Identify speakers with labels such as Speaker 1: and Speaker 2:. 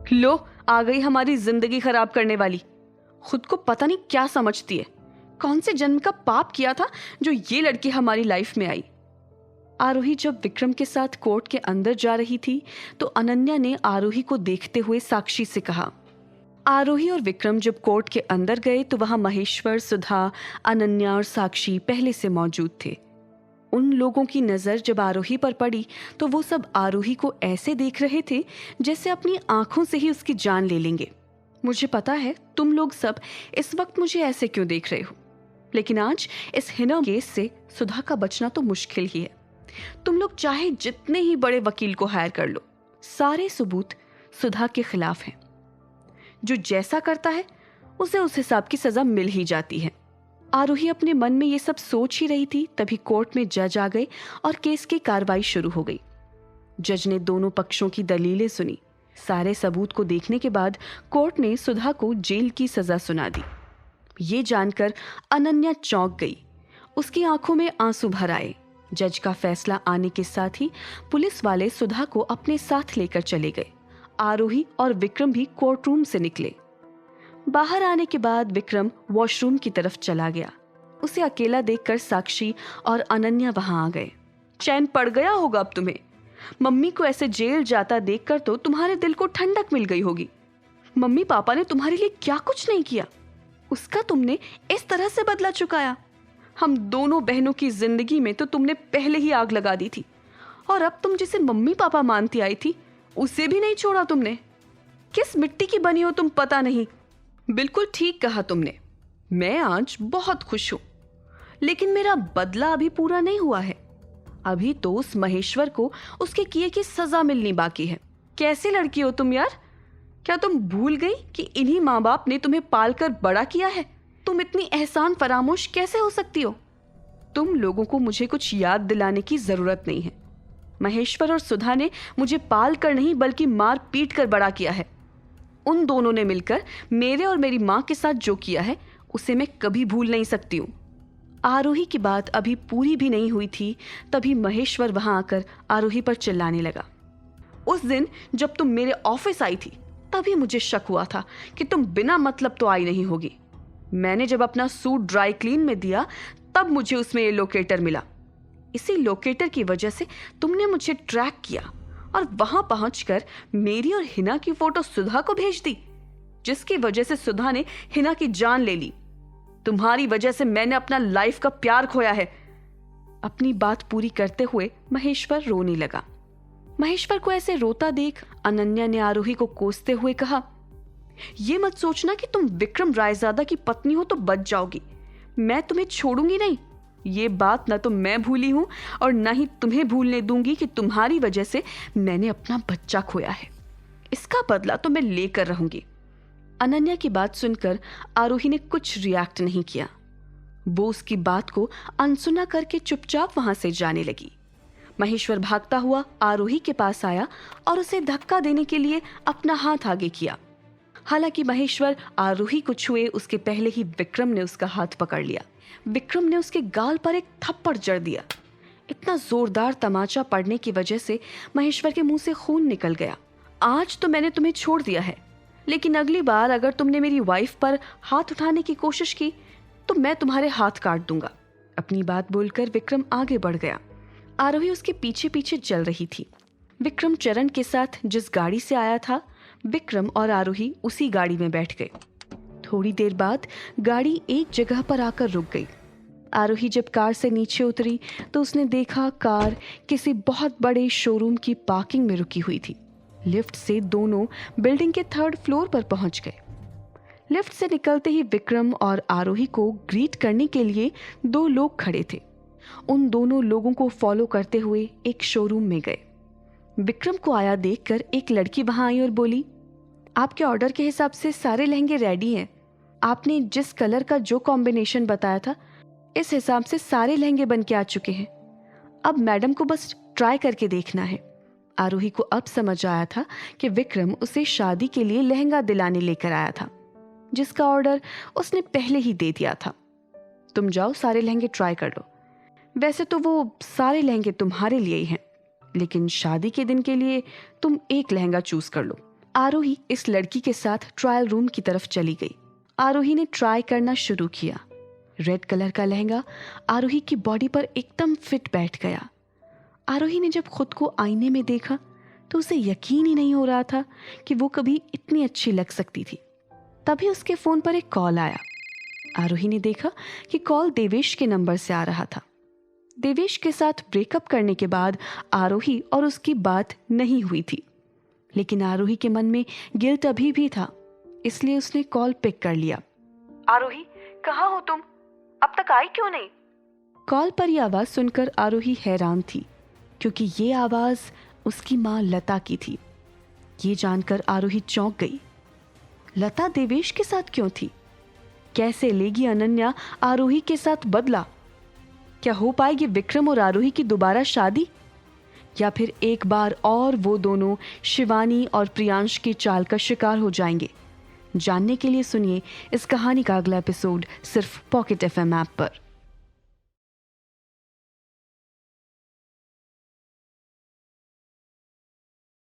Speaker 1: लो, आ गई हमारी जिंदगी खराब करने वाली। खुद को पता नहीं क्या समझती है। कौन से जन्म का पाप किया था जो ये लड़की हमारी लाइफ में आई। आरोही जब विक्रम के साथ कोर्ट के अंदर जा रही थी तो अनन्या ने आरोही को देखते हुए साक्षी से कहा। आरोही और विक्रम जब कोर्ट के अंदर गए तो वहां महेश्वर, सुधा, अनन्या और साक्षी पहले से मौजूद थे। उन लोगों की नजर जब आरोही पर पड़ी तो वो सब आरोही को ऐसे देख रहे थे जैसे अपनी आंखों से ही उसकी जान ले लेंगे। मुझे पता है तुम लोग सब इस वक्त मुझे ऐसे क्यों देख रहे हो, लेकिन आज इस हिना केस से सुधा का बचना तो मुश्किल ही है। तुम लोग चाहे जितने ही बड़े वकील को हायर कर लो, सारे सबूत सुधा के खिलाफ हैं। जो जैसा करता है उसे उस हिसाब की सजा मिल ही जाती है। आरोही अपने मन में ये सब सोच ही रही थी, तभी कोर्ट में जज आ गए और केस की कार्रवाई शुरू हो गई। जज ने दोनों पक्षों की दलीलें सुनी। सारे सबूत को देखने के बाद कोर्ट ने सुधा को जेल की सजा सुना दी। ये जानकर अनन्या चौंक गई। उसकी आंखों में आंसू भर आए। जज का फैसला आने के साथ ही पुलिस वाले सुधा को अपने साथ लेकर चले गए। आरोही और विक्रम भी कोर्ट रूम से निकले। बाहर आने के बाद विक्रम वॉशरूम की तरफ चला गया। उसे अकेला देखकर साक्षी और अनन्या वहां आ गए। चैन पड़ गया होगा अब तुम्हें। मम्मी को ऐसे जेल जाता देखकर तो तुम्हारे दिल को ठंडक मिल गई होगी। मम्मी पापा ने तुम्हारे लिए क्या कुछ नहीं किया, उसका तुमने इस तरह से बदला चुकाया। हम दोनों बहनों की जिंदगी में तो तुमने पहले ही आग लगा दी थी, और अब तुम जिसे मम्मी पापा मानती आई थी उसे भी नहीं छोड़ा तुमने। किस मिट्टी की बनी हो तुम पता नहीं। बिल्कुल ठीक कहा तुमने। मैं आज बहुत खुश हूं, लेकिन मेरा बदला अभी पूरा नहीं हुआ है। अभी तो उस महेश्वर को उसके किए की सजा मिलनी बाकी है। कैसी लड़की हो तुम यार। क्या तुम भूल गई कि इन्हीं माँ बाप ने तुम्हें पालकर बड़ा किया है। तुम इतनी एहसान फरामोश कैसे हो सकती हो। तुम लोगों को मुझे कुछ याद दिलाने की जरूरत नहीं है। महेश्वर और सुधा ने मुझे पाल कर नहीं बल्कि मार पीट कर बड़ा किया है। उन दोनों ने मिलकर मेरे और मेरी माँ के साथ जो किया है उसे मैं कभी भूल नहीं सकती हूँ। आरोही की बात अभी पूरी भी नहीं हुई थी, तभी महेश्वर वहां आकर आरोही पर चिल्लाने लगा। उस दिन जब तुम मेरे ऑफिस आई थी तभी मुझे शक हुआ था कि तुम बिना मतलब तो आई नहीं होगी। मैंने जब अपना सूट ड्राई क्लीन में दिया तब मुझे उसमें ये लोकेटर मिला। इसी लोकेटर की वजह से तुमने मुझे ट्रैक किया और वहां पहुंचकर मेरी और हिना की फोटो सुधा को भेज दी, जिसकी वजह से सुधा ने हिना की जान ले ली। तुम्हारी वजह से मैंने अपना लाइफ का प्यार खोया है। अपनी बात पूरी करते हुए महेश्वर रोने लगा। महेश्वर को ऐसे रोता देख अनन्या ने आरोही को कोसते हुए कहा, ये मत सोचना कि तुम विक्रम रायजादा की पत्नी हो तो बच जाओगी। मैं तुम्हें छोड़ूंगी नहीं। ये बात ना तो मैं भूली हूं और ना ही तुम्हें भूलने दूंगी कि तुम्हारी वजह से मैंने अपना बच्चा खोया है। इसका बदला तो मैं लेकर रहूंगी। अनन्या की बात सुनकर आरोही ने कुछ रिएक्ट नहीं किया। वो उसकी बात को अनसुना करके चुपचाप वहां से जाने लगी। महेश्वर भागता हुआ आरोही के पास आया और उसे धक्का देने के लिए अपना हाथ आगे किया। हालांकि महेश्वर आरोही को छुए उसके पहले ही विक्रम ने उसका हाथ पकड़ लिया। विक्रम ने उसके गाल पर एक थप्पड़ जड़ दिया। इतना जोरदार तमाचा पड़ने की वजह से महेश्वर के मुंह से खून निकल गया। आज तो मैंने तुम्हें छोड़ दिया है, लेकिन अगली बार अगर तुमने मेरी वाइफ पर हाथ उठाने की कोशिश की तो मैं तुम्हारे हाथ काट दूंगा। अपनी बात बोलकर विक्रम आगे बढ़ गया। आरोही उसके पीछे पीछे चल रही थी। विक्रम चरण के साथ जिस गाड़ी से आया था, विक्रम और आरोही उसी गाड़ी में बैठ गए। थोड़ी देर बाद गाड़ी एक जगह पर आकर रुक गई। आरोही जब कार से नीचे उतरी तो उसने देखा कार किसी बहुत बड़े शोरूम की पार्किंग में रुकी हुई थी। लिफ्ट से दोनों बिल्डिंग के 3rd फ्लोर पर पहुंच गए। लिफ्ट से निकलते ही विक्रम और आरोही को ग्रीट करने के लिए 2 लोग खड़े थे। उन दोनों लोगों को फॉलो करते हुए एक शोरूम में गए। विक्रम को आया देखकर एक लड़की वहां आई और बोली, आपके ऑर्डर के हिसाब से सारे लहंगे रेडी हैं। आपने जिस कलर का जो कॉम्बिनेशन बताया था इस हिसाब से सारे लहंगे बन के आ चुके हैं। अब मैडम को बस ट्राई करके देखना है। आरोही को अब समझ आया था कि विक्रम उसे शादी के लिए लहंगा दिलाने लेकर आया था, जिसका ऑर्डर उसने पहले ही दे दिया था। तुम जाओ सारे लहंगे ट्राई कर लो। वैसे तो वो सारे लहंगे तुम्हारे लिए ही हैं, लेकिन शादी के दिन के लिए तुम एक लहंगा चूज कर लो। आरोही इस लड़की के साथ ट्रायल रूम की तरफ चली गई। आरोही ने ट्राई करना शुरू किया। रेड कलर का लहंगा आरोही की बॉडी पर एकदम फिट बैठ गया। आरोही ने जब खुद को आईने में देखा तो उसे यकीन ही नहीं हो रहा था कि वो कभी इतनी अच्छी लग सकती थी। तभी उसके फोन पर एक कॉल आया। आरोही ने देखा कि कॉल देवेश के नंबर से आ रहा था। देवेश के साथ ब्रेकअप करने के बाद आरोही और उसकी बात नहीं हुई थी, लेकिन आरोही के मन में गिल्ट अभी भी था, इसलिए उसने कॉल पिक कर लिया। आरोही, कहाँ हो तुम? अब तक आई क्यों नहीं? कॉल पर यह आवाज सुनकर आरोही हैरान थी, क्योंकि ये आवाज उसकी माँ लता की थी। ये जानकर आरोही चौंक गई। लता देवेश के साथ क्यों थी? कैसे लेगी अनन्या आरोही के साथ बदला? क्या हो पाएगी विक्रम और आरोही की दोबारा शादी? या फिर एक बार और वो दोनों शिवानी और प्रियांश की चाल का शिकार हो जाएंगे? जानने के लिए सुनिए इस कहानी का अगला एपिसोड सिर्फ पॉकेट एफएम ऐप पर।